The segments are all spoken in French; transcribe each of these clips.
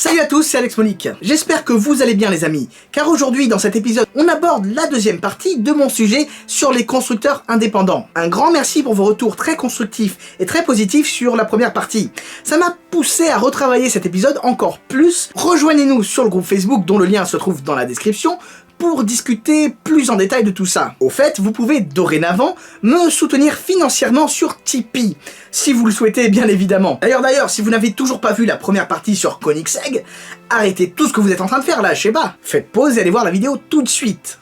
Salut à tous, c'est Alex Monique. J'espère que vous allez bien les amis, car aujourd'hui dans cet épisode, on aborde la deuxième partie de mon sujet sur les constructeurs indépendants. Un grand merci pour vos retours très constructifs et très positifs sur la première partie. Ça m'a poussé à retravailler cet épisode encore plus. Rejoignez-nous sur le groupe Facebook dont le lien se trouve dans la description pour discuter plus en détail de tout ça. Au fait, vous pouvez dorénavant me soutenir financièrement sur Tipeee, si vous le souhaitez bien évidemment. D'ailleurs, si vous n'avez toujours pas vu la première partie sur Koenigsegg, arrêtez tout ce que vous êtes en train de faire là, je sais pas. Faites pause et allez voir la vidéo tout de suite.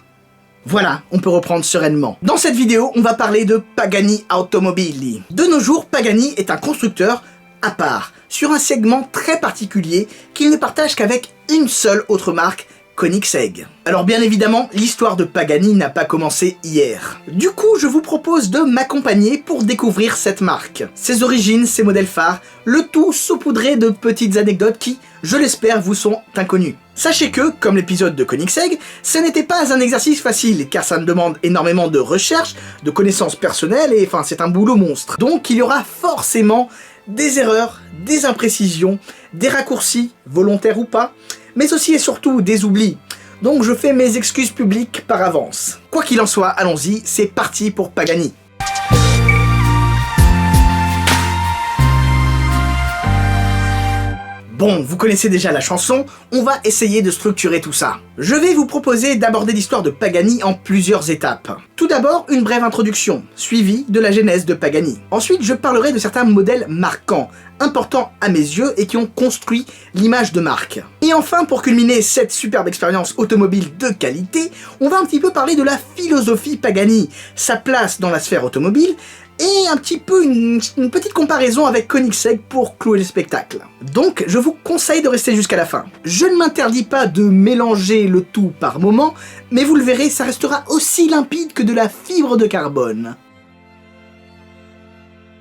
Voilà, on peut reprendre sereinement. Dans cette vidéo, on va parler de Pagani Automobili. De nos jours, Pagani est un constructeur à part, sur un segment très particulier qu'il ne partage qu'avec une seule autre marque, Koenigsegg. Alors bien évidemment, l'histoire de Pagani n'a pas commencé hier. Du coup, je vous propose de m'accompagner pour découvrir cette marque. Ses origines, ses modèles phares, le tout saupoudré de petites anecdotes qui, je l'espère, vous sont inconnues. Sachez que, comme l'épisode de Koenigsegg, ce n'était pas un exercice facile, car ça me demande énormément de recherche, de connaissances personnelles, et enfin c'est un boulot monstre. Donc il y aura forcément des erreurs, des imprécisions, des raccourcis, volontaires ou pas, mais aussi et surtout des oublis. Donc je fais mes excuses publiques par avance. Quoi qu'il en soit, allons-y, c'est parti pour Pagani. Bon, vous connaissez déjà la chanson, on va essayer de structurer tout ça. Je vais vous proposer d'aborder l'histoire de Pagani en plusieurs étapes. Tout d'abord, une brève introduction, suivie de la genèse de Pagani. Ensuite, je parlerai de certains modèles marquants, importants à mes yeux et qui ont construit l'image de marque. Et enfin, pour culminer cette superbe expérience automobile de qualité, on va un petit peu parler de la philosophie Pagani, sa place dans la sphère automobile, et un petit peu une petite comparaison avec Koenigsegg pour clouer le spectacle. Donc, je vous conseille de rester jusqu'à la fin. Je ne m'interdis pas de mélanger le tout par moment, mais vous le verrez, ça restera aussi limpide que de la fibre de carbone.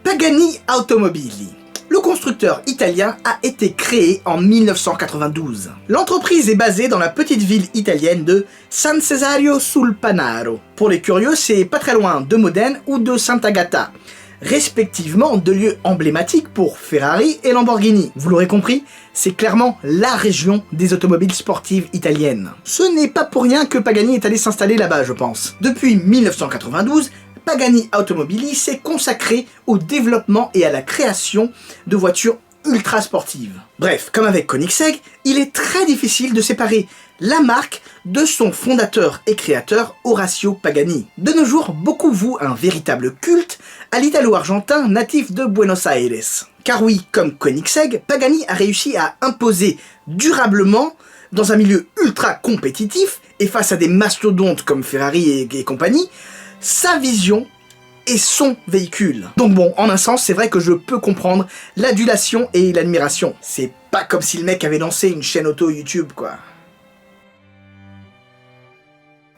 Pagani Automobili. Le constructeur italien a été créé en 1992. L'entreprise est basée dans la petite ville italienne de San Cesario sul Panaro. Pour les curieux, c'est pas très loin de Modène ou de Sant'Agata, respectivement deux lieux emblématiques pour Ferrari et Lamborghini. Vous l'aurez compris, c'est clairement la région des automobiles sportives italiennes. Ce n'est pas pour rien que Pagani est allé s'installer là-bas, je pense. Depuis 1992, Pagani Automobili s'est consacré au développement et à la création de voitures ultra sportives. Bref, comme avec Koenigsegg, il est très difficile de séparer la marque de son fondateur et créateur Horacio Pagani. De nos jours, beaucoup vouent un véritable culte à l'italo-argentin natif de Buenos Aires. Car oui, comme Koenigsegg, Pagani a réussi à imposer durablement dans un milieu ultra compétitif et face à des mastodontes comme Ferrari et compagnie, sa vision et son véhicule. Donc bon, en un sens, c'est vrai que je peux comprendre l'adulation et l'admiration. C'est pas comme si le mec avait lancé une chaîne auto YouTube, quoi.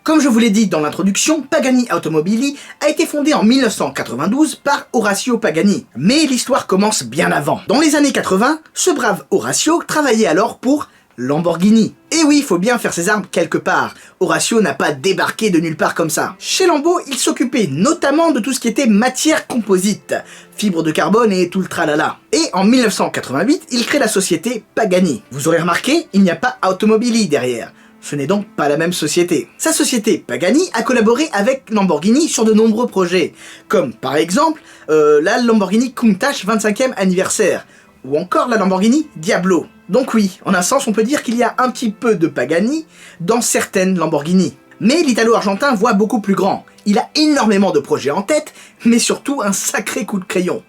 Comme je vous l'ai dit dans l'introduction, Pagani Automobili a été fondé en 1992 par Horacio Pagani. Mais l'histoire commence bien avant. Dans les années 80, ce brave Horacio travaillait alors pour Lamborghini. Et oui, il faut bien faire ses armes quelque part. Horacio n'a pas débarqué de nulle part comme ça. Chez Lambo, il s'occupait notamment de tout ce qui était matière composite, fibre de carbone et tout le tralala. Et en 1988, il crée la société Pagani. Vous aurez remarqué, il n'y a pas Automobili derrière. Ce n'est donc pas la même société. Sa société Pagani a collaboré avec Lamborghini sur de nombreux projets, comme par exemple la Lamborghini Countach 25e anniversaire, ou encore la Lamborghini Diablo. Donc oui, en un sens, on peut dire qu'il y a un petit peu de Pagani dans certaines Lamborghini. Mais l'italo-argentin voit beaucoup plus grand. Il a énormément de projets en tête, mais surtout un sacré coup de crayon.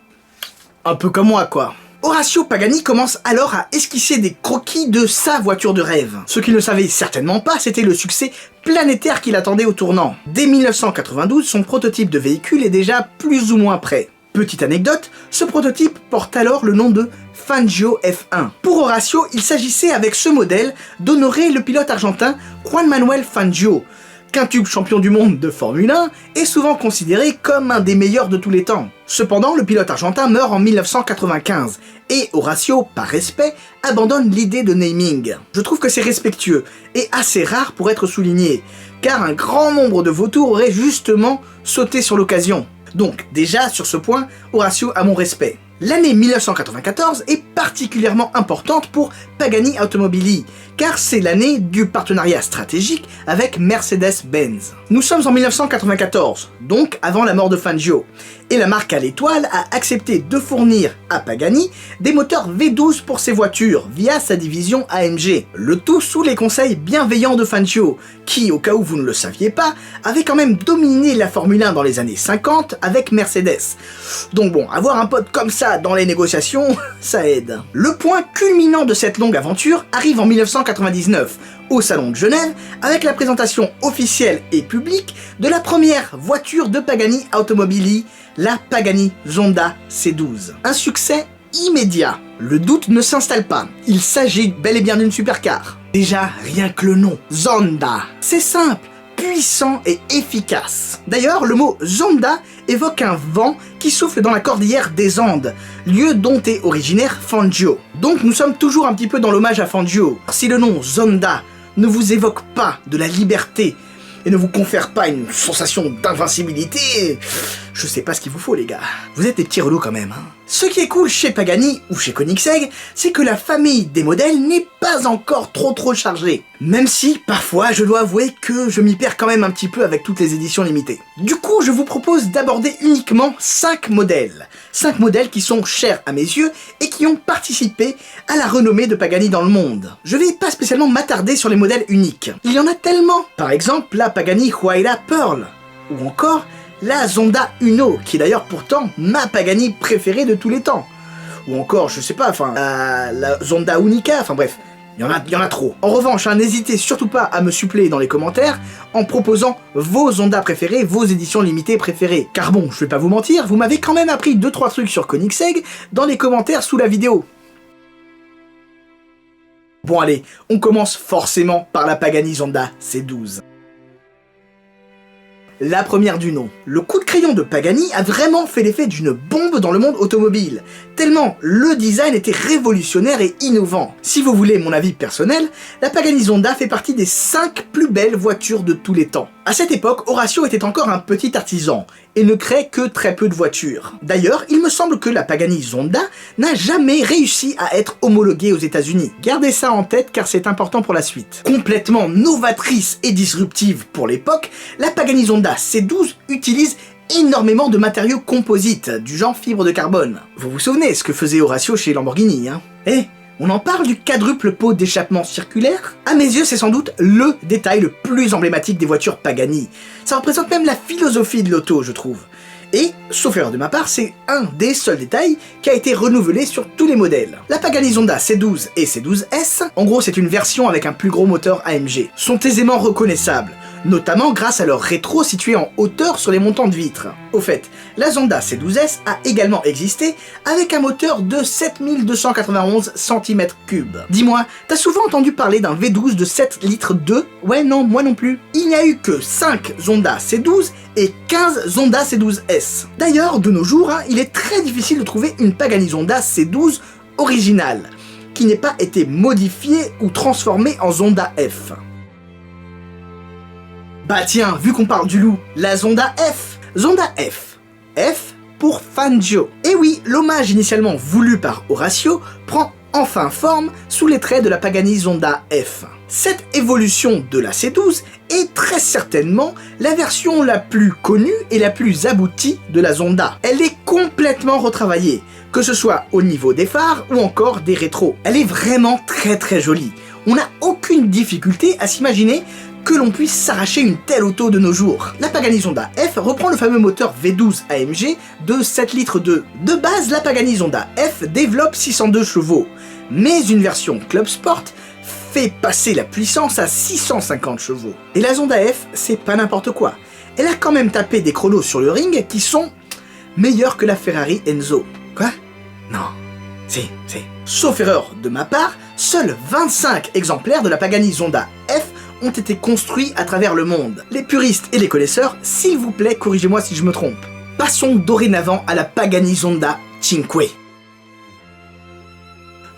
Un peu comme moi, quoi. Horacio Pagani commence alors à esquisser des croquis de sa voiture de rêve. Ce qu'il ne savait certainement pas, c'était le succès planétaire qu'il attendait au tournant. Dès 1992, son prototype de véhicule est déjà plus ou moins prêt. Petite anecdote, ce prototype porte alors le nom de Fangio F1. Pour Horacio, il s'agissait avec ce modèle d'honorer le pilote argentin Juan Manuel Fangio, quintuple champion du monde de Formule 1 et souvent considéré comme un des meilleurs de tous les temps. Cependant, le pilote argentin meurt en 1995 et Horacio, par respect, abandonne l'idée de naming. Je trouve que c'est respectueux et assez rare pour être souligné, car un grand nombre de vautours auraient justement sauté sur l'occasion. Donc déjà, sur ce point, Horacio a mon respect. L'année 1994 est particulièrement importante pour Pagani Automobili, car c'est l'année du partenariat stratégique avec Mercedes-Benz. Nous sommes en 1994, donc avant la mort de Fangio, et la marque à l'étoile a accepté de fournir à Pagani des moteurs V12 pour ses voitures via sa division AMG. Le tout sous les conseils bienveillants de Fangio, qui, au cas où vous ne le saviez pas, avait quand même dominé la Formule 1 dans les années 50 avec Mercedes. Donc bon, avoir un pote comme ça dans les négociations, ça aide. Le point culminant de cette longue aventure arrive en 1999, au Salon de Genève, avec la présentation officielle et publique de la première voiture de Pagani Automobili, la Pagani Zonda C12. Un succès immédiat. Le doute ne s'installe pas, il s'agit bel et bien d'une supercar. Déjà, rien que le nom, Zonda, c'est simple, puissant et efficace. D'ailleurs, le mot Zonda évoque un vent qui souffle dans la cordillère des Andes, lieu dont est originaire Fangio. Donc nous sommes toujours un petit peu dans l'hommage à Fangio. Si le nom Zonda ne vous évoque pas de la liberté et ne vous confère pas une sensation d'invincibilité, je sais pas ce qu'il vous faut les gars. Vous êtes des petits relous quand même, hein. Ce qui est cool chez Pagani ou chez Koenigsegg, c'est que la famille des modèles n'est pas encore trop chargée. Même si, parfois, je dois avouer que je m'y perds quand même un petit peu avec toutes les éditions limitées. Du coup, je vous propose d'aborder uniquement 5 modèles. 5 modèles qui sont chers à mes yeux et qui ont participé à la renommée de Pagani dans le monde. Je vais pas spécialement m'attarder sur les modèles uniques. Il y en a tellement. Par exemple, la Pagani Huayra Pearl. Ou encore, la Zonda Uno, qui est d'ailleurs pourtant ma Pagani préférée de tous les temps. Ou encore, je sais pas, la Zonda Unica, bref, il y en a trop. En revanche, n'hésitez surtout pas à me suppléer dans les commentaires en proposant vos Zonda préférés, vos éditions limitées préférées. Car bon, je vais pas vous mentir, vous m'avez quand même appris 2-3 trucs sur Koenigsegg dans les commentaires sous la vidéo. Bon allez, on commence forcément par la Pagani Zonda C12. La première du nom. Le coup de crayon de Pagani a vraiment fait l'effet d'une bombe dans le monde automobile, tellement le design était révolutionnaire et innovant. Si vous voulez mon avis personnel, la Pagani Zonda fait partie des 5 plus belles voitures de tous les temps. À cette époque, Horacio était encore un petit artisan et ne créait que très peu de voitures. D'ailleurs, il me semble que la Pagani Zonda n'a jamais réussi à être homologuée aux États-Unis. Gardez ça en tête car c'est important pour la suite. Complètement novatrice et disruptive pour l'époque, la Pagani Zonda C12 utilise énormément de matériaux composites, du genre fibre de carbone. Vous vous souvenez ce que faisait Horacio chez Lamborghini, hein? On en parle du quadruple pot d'échappement circulaire? À mes yeux, c'est sans doute le détail le plus emblématique des voitures Pagani. Ça représente même la philosophie de l'auto, je trouve. Et, sauf erreur de ma part, c'est un des seuls détails qui a été renouvelé sur tous les modèles. La Pagani Zonda C12 et C12S, en gros c'est une version avec un plus gros moteur AMG, sont aisément reconnaissables, notamment grâce à leur rétro situé en hauteur sur les montants de vitres. Au fait, la Zonda C12S a également existé avec un moteur de 7291 cm3. Dis-moi, t'as souvent entendu parler d'un V12 de 7 litres 2? Ouais non, moi non plus. Il n'y a eu que 5 Zonda C12 et 15 Zonda C12S. D'ailleurs, de nos jours, il est très difficile de trouver une Pagani Zonda C12 originale, qui n'ait pas été modifiée ou transformée en Zonda F. Bah tiens, vu qu'on parle du loup, la Zonda F. Zonda F. F pour Fangio. Et oui, l'hommage initialement voulu par Horacio prend enfin forme sous les traits de la Pagani Zonda F. Cette évolution de la C12 est très certainement la version la plus connue et la plus aboutie de la Zonda. Elle est complètement retravaillée, que ce soit au niveau des phares ou encore des rétros. Elle est vraiment très jolie. On n'a aucune difficulté à s'imaginer que l'on puisse s'arracher une telle auto de nos jours. La Pagani Zonda F reprend le fameux moteur V12 AMG de 7 litres 2. De base, la Pagani Zonda F développe 602 chevaux, mais une version Club Sport fait passer la puissance à 650 chevaux. Et la Zonda F, c'est pas n'importe quoi. Elle a quand même tapé des chronos sur le ring qui sont meilleurs que la Ferrari Enzo. Quoi? Non. Si. Sauf erreur de ma part, seuls 25 exemplaires de la Pagani Zonda F ont été construits à travers le monde. Les puristes et les connaisseurs, s'il vous plaît, corrigez-moi si je me trompe. Passons dorénavant à la Pagani Zonda Cinque.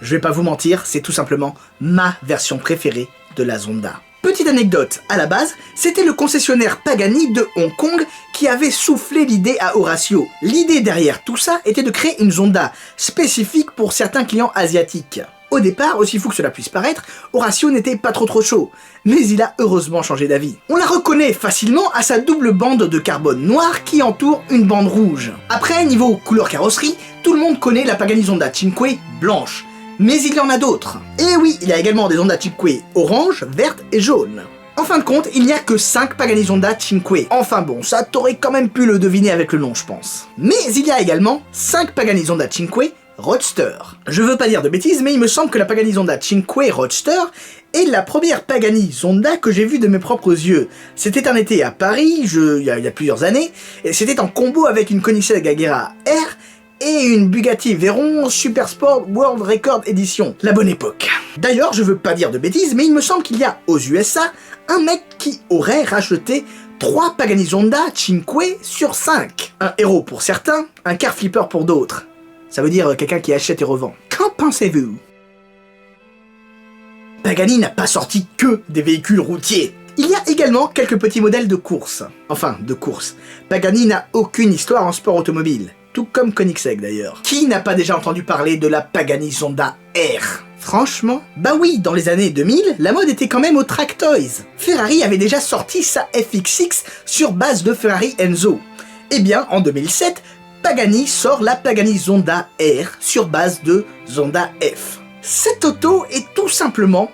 Je vais pas vous mentir, c'est tout simplement ma version préférée de la Zonda. Petite anecdote, à la base, c'était le concessionnaire Pagani de Hong Kong qui avait soufflé l'idée à Horacio. L'idée derrière tout ça était de créer une Zonda spécifique pour certains clients asiatiques. Au départ, aussi fou que cela puisse paraître, Horacio n'était pas trop chaud, mais il a heureusement changé d'avis. On la reconnaît facilement à sa double bande de carbone noir qui entoure une bande rouge. Après, niveau couleur carrosserie, tout le monde connaît la Pagani Zonda Cinque blanche. Mais il y en a d'autres. Et oui, il y a également des Zonda Cinque orange, verte et jaune. En fin de compte, il n'y a que 5 Pagani Zonda Cinque. Enfin bon, ça t'aurais quand même pu le deviner avec le nom, je pense. Mais il y a également 5 Pagani Zonda Cinque Roadster. Je veux pas dire de bêtises, mais il me semble que la Pagani Zonda Cinque Roadster est la première Pagani Zonda que j'ai vue de mes propres yeux. C'était un été à Paris, il y a plusieurs années, et c'était en combo avec une Koenigsegg Agera R et une Bugatti Veyron Super Sport World Record Edition. La bonne époque. D'ailleurs, je veux pas dire de bêtises, mais il me semble qu'il y a aux USA un mec qui aurait racheté 3 Pagani Zonda Cinque sur 5. Un héros pour certains, un car flipper pour d'autres. Ça veut dire quelqu'un qui achète et revend. Qu'en pensez-vous? Pagani n'a pas sorti que des véhicules routiers. Il y a également quelques petits modèles de course. Enfin, de course. Pagani n'a aucune histoire en sport automobile. Tout comme Koenigsegg d'ailleurs. Qui n'a pas déjà entendu parler de la Pagani Zonda R? Franchement, bah oui, dans les années 2000, la mode était quand même aux track toys. Ferrari avait déjà sorti sa FX6 sur base de Ferrari Enzo. Et bien, en 2007, Pagani sort la Pagani Zonda R sur base de Zonda F. Cette auto est tout simplement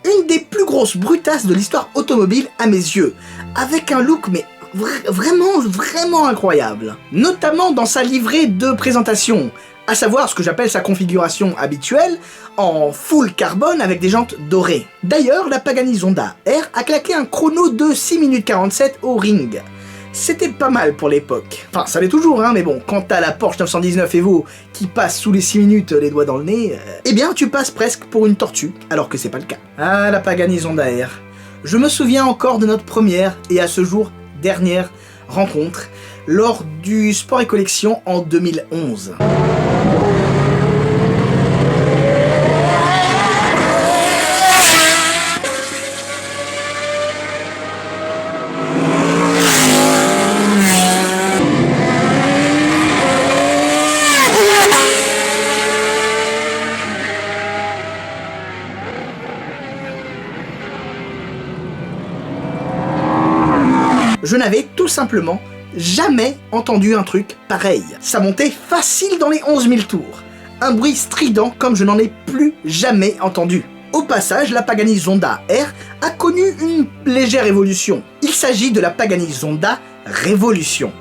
une des plus grosses brutasses de l'histoire automobile à mes yeux, avec un look mais vraiment incroyable. Notamment dans sa livrée de présentation, à savoir ce que j'appelle sa configuration habituelle, en full carbone avec des jantes dorées. D'ailleurs, la Pagani Zonda R a claqué un chrono de 6 minutes 47 au ring. C'était pas mal pour l'époque. Enfin, ça l'est toujours, hein, mais bon, quand t'as la Porsche 919 Evo qui passe sous les 6 minutes les doigts dans le nez, eh bien tu passes presque pour une tortue, alors que c'est pas le cas. Ah, la Pagani Zonda R. Je me souviens encore de notre première, et à ce jour, dernière rencontre, lors du Sport et Collection en 2011. Je n'avais tout simplement jamais entendu un truc pareil. Ça montait facile dans les 11 000 tours. Un bruit strident comme je n'en ai plus jamais entendu. Au passage, la Pagani Zonda R a connu une légère évolution. Il s'agit de la Pagani Zonda Révolution.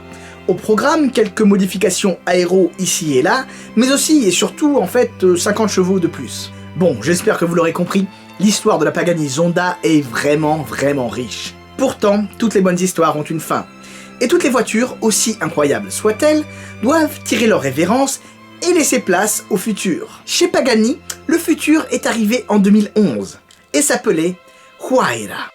Au programme, quelques modifications aéro ici et là, mais aussi et surtout en fait 50 chevaux de plus. Bon, j'espère que vous l'aurez compris, l'histoire de la Pagani Zonda est vraiment riche. Pourtant, toutes les bonnes histoires ont une fin. Et toutes les voitures, aussi incroyables soient-elles, doivent tirer leur révérence et laisser place au futur. Chez Pagani, le futur est arrivé en 2011 et s'appelait Huayra.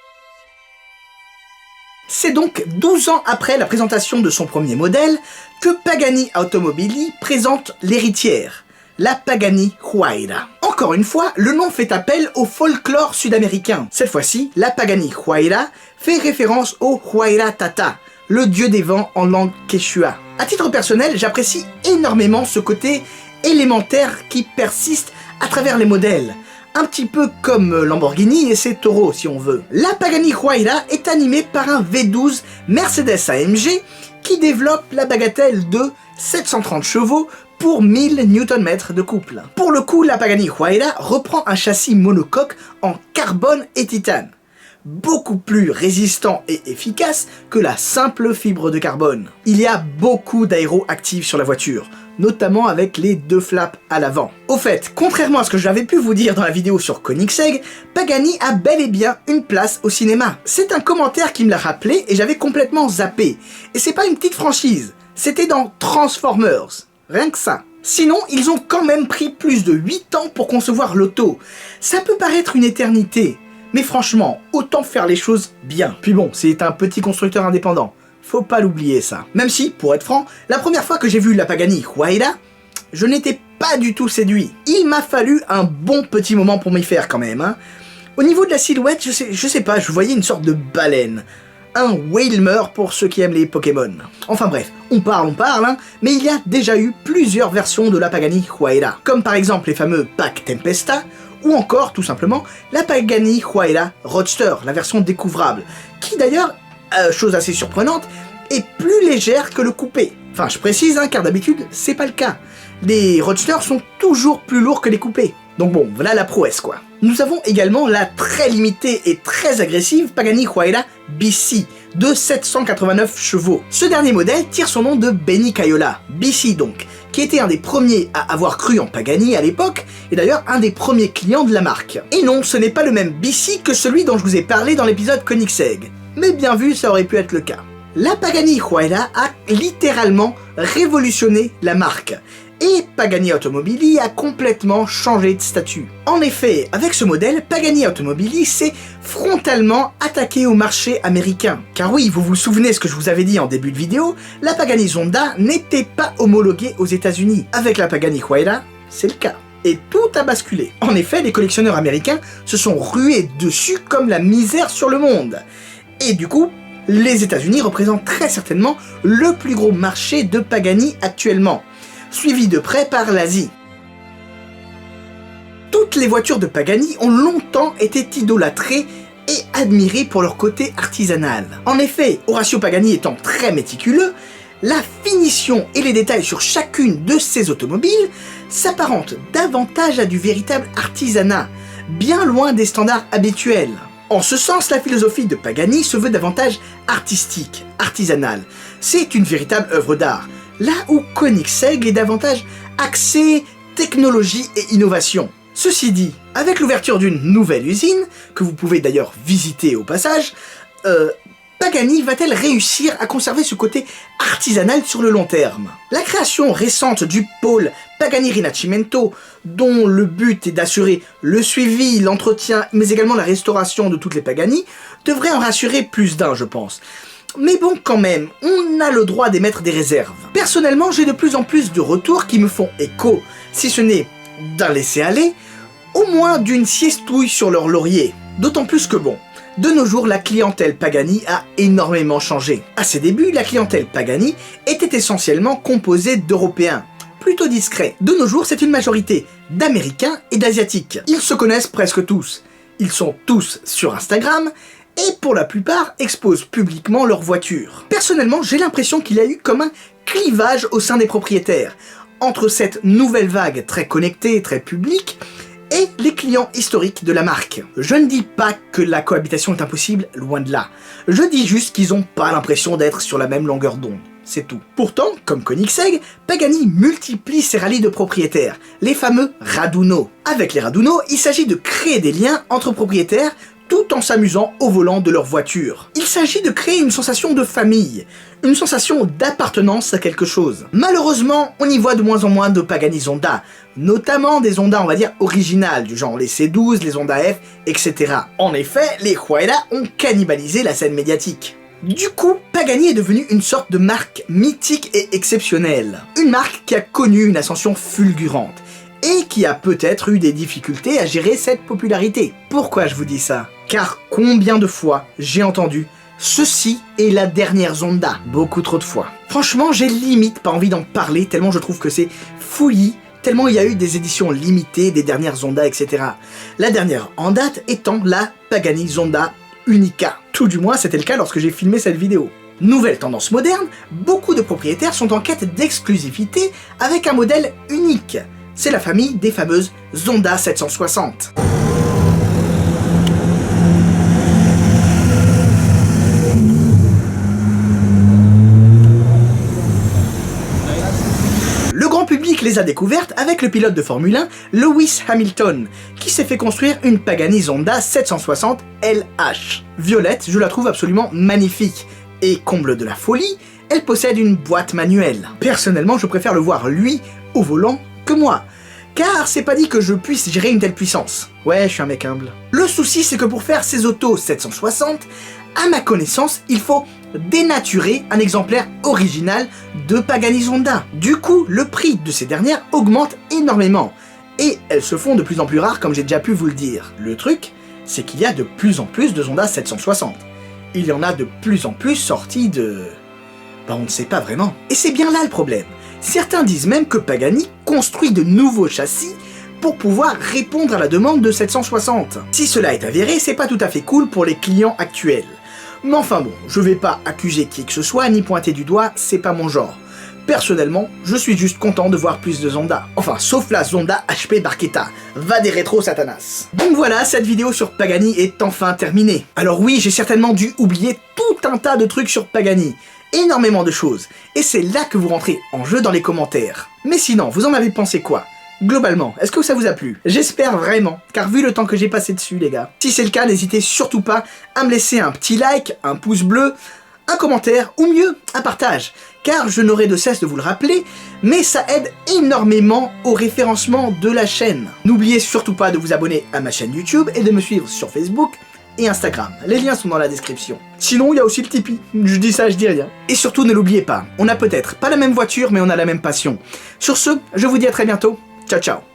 C'est donc 12 ans après la présentation de son premier modèle que Pagani Automobili présente l'héritière, la Pagani Huayra. Encore une fois, le nom fait appel au folklore sud-américain. Cette fois-ci, la Pagani Huayra fait référence au Huayra Tata, le dieu des vents en langue quechua. À titre personnel, j'apprécie énormément ce côté élémentaire qui persiste à travers les modèles. Un petit peu comme Lamborghini et ses taureaux si on veut. La Pagani Huayra est animée par un V12 Mercedes AMG qui développe la bagatelle de 730 chevaux pour 1000 Nm de couple. Pour le coup, la Pagani Huayra reprend un châssis monocoque en carbone et titane, beaucoup plus résistant et efficace que la simple fibre de carbone. Il y a beaucoup d'aéro-actifs sur la voiture, notamment avec les 2 flaps à l'avant. Au fait, contrairement à ce que j'avais pu vous dire dans la vidéo sur Koenigsegg, Pagani a bel et bien une place au cinéma. C'est un commentaire qui me l'a rappelé et j'avais complètement zappé. Et c'est pas une petite franchise, c'était dans Transformers. Rien que ça. Sinon, ils ont quand même pris plus de 8 ans pour concevoir l'auto. Ça peut paraître une éternité, mais franchement, autant faire les choses bien. Puis bon, c'est un petit constructeur indépendant. Faut pas l'oublier ça. Même si, pour être franc, la première fois que j'ai vu la Pagani Huayra, je n'étais pas du tout séduit. Il m'a fallu un bon petit moment pour m'y faire quand même, hein. Au niveau de la silhouette, je sais pas, je voyais une sorte de baleine. Un Wailmer pour ceux qui aiment les Pokémon. Enfin bref, on parle, hein, mais il y a déjà eu plusieurs versions de la Pagani Huayra, comme par exemple les fameux Pack Tempesta, ou encore, tout simplement, la Pagani Huayra Roadster, la version découvrable, qui d'ailleurs, chose assez surprenante, est plus légère que le coupé. Enfin, je précise, hein, car d'habitude, c'est pas le cas. Les Roadsters sont toujours plus lourds que les coupés. Donc bon, voilà la prouesse quoi. Nous avons également la très limitée et très agressive Pagani Huayra BC, de 789 chevaux. Ce dernier modèle tire son nom de Benny Cayola, BC donc, qui était un des premiers à avoir cru en Pagani à l'époque, et d'ailleurs un des premiers clients de la marque. Et non, ce n'est pas le même BC que celui dont je vous ai parlé dans l'épisode Koenigsegg, mais bien vu, ça aurait pu être le cas. La Pagani Huayra a littéralement révolutionné la marque, et Pagani Automobili a complètement changé de statut. En effet, avec ce modèle, Pagani Automobili s'est frontalement attaqué au marché américain. Car oui, vous vous souvenez ce que je vous avais dit en début de vidéo, la Pagani Zonda n'était pas homologuée aux États-Unis. Avec la Pagani Huayra, c'est le cas. Et tout a basculé. En effet, les collectionneurs américains se sont rués dessus comme la misère sur le monde. Et du coup, les États-Unis représentent très certainement le plus gros marché de Pagani actuellement, suivi de près par l'Asie. Toutes les voitures de Pagani ont longtemps été idolâtrées et admirées pour leur côté artisanal. En effet, Horacio Pagani étant très méticuleux, la finition et les détails sur chacune de ses automobiles s'apparentent davantage à du véritable artisanat, bien loin des standards habituels. En ce sens, la philosophie de Pagani se veut davantage artistique, artisanale. C'est une véritable œuvre d'art, là où Koenigsegg est davantage axé technologie et innovation. Ceci dit, avec l'ouverture d'une nouvelle usine, que vous pouvez d'ailleurs visiter au passage, Pagani va-t-elle réussir à conserver ce côté artisanal sur le long terme? La création récente du pôle Pagani Rinascimento, dont le but est d'assurer le suivi, l'entretien, mais également la restauration de toutes les Pagani, devrait en rassurer plus d'un, je pense. Mais bon, quand même, on a le droit d'émettre des réserves. Personnellement, j'ai de plus en plus de retours qui me font écho, si ce n'est d'un laisser-aller, au moins d'une siestouille sur leur laurier. D'autant plus que bon, de nos jours, la clientèle Pagani a énormément changé. À ses débuts, la clientèle Pagani était essentiellement composée d'Européens, plutôt discrets. De nos jours, c'est une majorité d'Américains et d'Asiatiques. Ils se connaissent presque tous. Ils sont tous sur Instagram, et pour la plupart exposent publiquement leur voiture. Personnellement, j'ai l'impression qu'il y a eu comme un clivage au sein des propriétaires, entre cette nouvelle vague très connectée, très publique, et les clients historiques de la marque. Je ne dis pas que la cohabitation est impossible, loin de là. Je dis juste qu'ils n'ont pas l'impression d'être sur la même longueur d'onde. C'est tout. Pourtant, comme Koenigsegg, Pagani multiplie ses rallyes de propriétaires, les fameux Raduno. Avec les Raduno, il s'agit de créer des liens entre propriétaires tout en s'amusant au volant de leur voiture. Il s'agit de créer une sensation de famille, une sensation d'appartenance à quelque chose. Malheureusement, on y voit de moins en moins de Pagani Zonda, notamment des Zonda on va dire originales, du genre les C12, les Zonda F, etc. En effet, les Huayra ont cannibalisé la scène médiatique. Du coup, Pagani est devenue une sorte de marque mythique et exceptionnelle. Une marque qui a connu une ascension fulgurante, et qui a peut-être eu des difficultés à gérer cette popularité. Pourquoi je vous dis ça? Car combien de fois j'ai entendu « Ceci est la dernière Zonda » beaucoup trop de fois. Franchement, j'ai limite pas envie d'en parler tellement je trouve que c'est fouillis, tellement il y a eu des éditions limitées, des dernières Zonda, etc. La dernière en date étant la Pagani Zonda Unica. Tout du moins, c'était le cas lorsque j'ai filmé cette vidéo. Nouvelle tendance moderne, beaucoup de propriétaires sont en quête d'exclusivité avec un modèle unique. C'est la famille des fameuses Zonda 760. Le grand public les a découvertes avec le pilote de Formule 1, Lewis Hamilton, qui s'est fait construire une Pagani Zonda 760 LH. Violette, je la trouve absolument magnifique. Et comble de la folie, elle possède une boîte manuelle. Personnellement, je préfère le voir lui au volant que moi, car c'est pas dit que je puisse gérer une telle puissance. Ouais, je suis un mec humble. Le souci, c'est que pour faire ces autos 760, à ma connaissance, il faut dénaturer un exemplaire original de Pagani Zonda. Du coup, le prix de ces dernières augmente énormément, et elles se font de plus en plus rares comme j'ai déjà pu vous le dire. Le truc, c'est qu'il y a de plus en plus de Zonda 760. Il y en a de plus en plus sortis de... on ne sait pas vraiment. Et c'est bien là le problème. Certains disent même que Pagani construit de nouveaux châssis pour pouvoir répondre à la demande de 760. Si cela est avéré, c'est pas tout à fait cool pour les clients actuels. Mais enfin bon, je vais pas accuser qui que ce soit, ni pointer du doigt, c'est pas mon genre. Personnellement, je suis juste content de voir plus de Zonda. Enfin, sauf la Zonda HP Barchetta. Va des rétros Satanas. Donc voilà, cette vidéo sur Pagani est enfin terminée. Alors oui, j'ai certainement dû oublier tout un tas de trucs sur Pagani. Énormément de choses. Et c'est là que vous rentrez en jeu dans les commentaires. Mais sinon, vous en avez pensé quoi ? Globalement, est-ce que ça vous a plu? J'espère vraiment, car vu le temps que j'ai passé dessus les gars. Si c'est le cas, n'hésitez surtout pas à me laisser un petit like, un pouce bleu, un commentaire, ou mieux, un partage. Car je n'aurai de cesse de vous le rappeler, mais ça aide énormément au référencement de la chaîne. N'oubliez surtout pas de vous abonner à ma chaîne YouTube et de me suivre sur Facebook et Instagram. Les liens sont dans la description. Sinon, il y a aussi le Tipeee. Je dis ça, je dis rien. Et surtout, ne l'oubliez pas, on n'a peut-être pas la même voiture, mais on a la même passion. Sur ce, je vous dis à très bientôt. Ciao, ciao.